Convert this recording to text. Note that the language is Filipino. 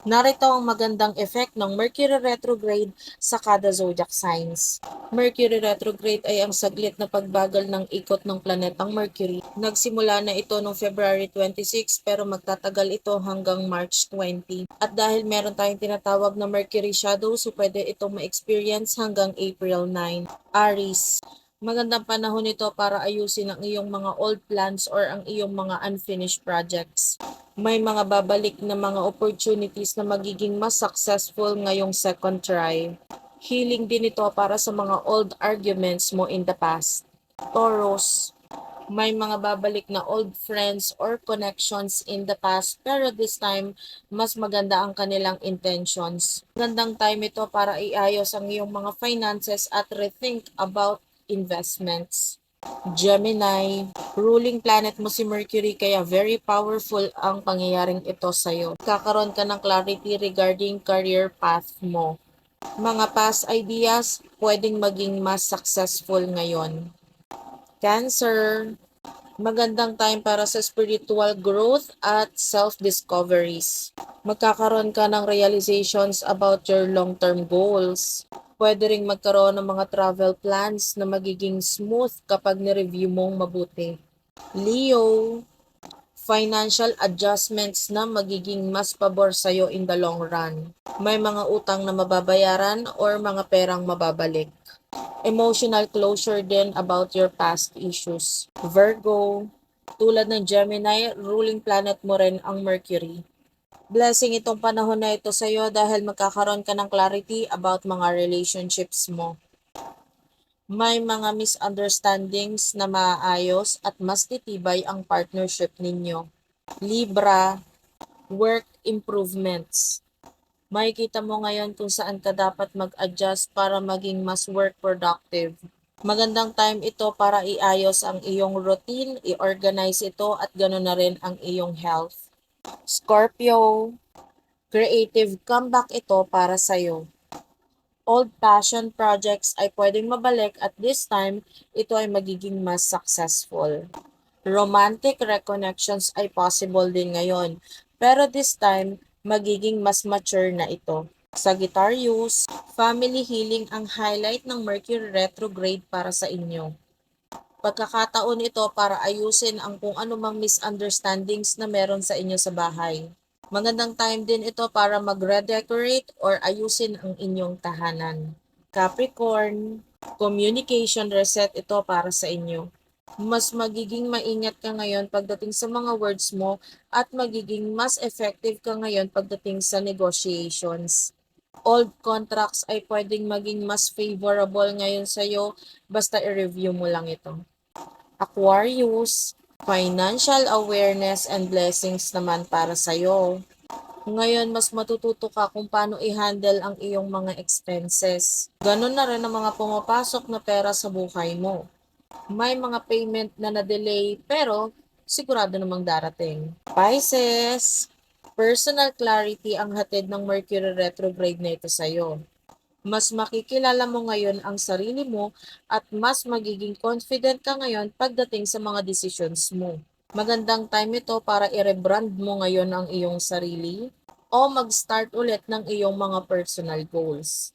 Narito ang magandang effect ng Mercury retrograde sa kada zodiac signs. Mercury retrograde ay ang saglit na pagbagal ng ikot ng planetang Mercury. Nagsimula na ito noong February 26 pero magtatagal ito hanggang March 20. At dahil meron tayong tinatawag na Mercury shadow, so pwede itong ma-experience hanggang April 9. Aries, magandang panahon ito para ayusin ang iyong mga old plans or ang iyong mga unfinished projects. May mga babalik na mga opportunities na magiging mas successful ngayong second try. Healing din ito para sa mga old arguments mo in the past. Taurus, may mga babalik na old friends or connections in the past pero this time, mas maganda ang kanilang intentions. Magandang time ito para iayos ang iyong mga finances at rethink about investments. Gemini, ruling planet mo si Mercury kaya very powerful ang pangyayaring ito sa'yo. Kakaroon ka ng clarity regarding career path mo. Mga past ideas pwedeng maging mas successful ngayon. Cancer, magandang time para sa spiritual growth at self-discoveries. Magkakaroon ka ng realizations about your long-term goals. Pwede ring magkaroon ng mga travel plans na magiging smooth kapag ni-review mong mabuti. Leo, financial adjustments na magiging mas pabor sa'yo in the long run. May mga utang na mababayaran or mga perang mababalik. Emotional closure din about your past issues. Virgo, tulad ng Gemini, ruling planet mo rin ang Mercury. Blessing itong panahon na ito sa iyo dahil magkakaroon ka ng clarity about mga relationships mo. May mga misunderstandings na maayos at mas titibay ang partnership ninyo. Libra, work improvements. Makikita mo ngayon kung saan ka dapat mag-adjust para maging mas work productive. Magandang time ito para iayos ang iyong routine, i-organize ito at ganoon na rin ang iyong health. Scorpio, creative comeback ito para sa'yo. Old passion projects ay pwedeng mabalik at this time, ito ay magiging mas successful. Romantic reconnections ay possible din ngayon, pero this time, magiging mas mature na ito. Sagittarius, family healing ang highlight ng Mercury retrograde para sa inyo. Pagkakataon ito para ayusin ang kung anumang misunderstandings na meron sa inyo sa bahay. Magandang time din ito para mag-redecorate or ayusin ang inyong tahanan. Capricorn, communication reset ito para sa inyo. Mas magiging maingat ka ngayon pagdating sa mga words mo at magiging mas effective ka ngayon pagdating sa negotiations. Old contracts ay pwedeng maging mas favorable ngayon sa'yo basta i-review mo lang ito. Aquarius, financial awareness and blessings naman para sa'yo. Ngayon, mas matututo ka kung paano i-handle ang iyong mga expenses. Ganon na rin ang mga pumapasok na pera sa buhay mo. May mga payment na na-delay pero sigurado namang darating. Pisces, personal clarity ang hatid ng Mercury retrograde na ito sa'yo. Mas makikilala mo ngayon ang sarili mo at mas magiging confident ka ngayon pagdating sa mga decisions mo. Magandang time ito para i-rebrand mo ngayon ang iyong sarili o mag-start ulit ng iyong mga personal goals.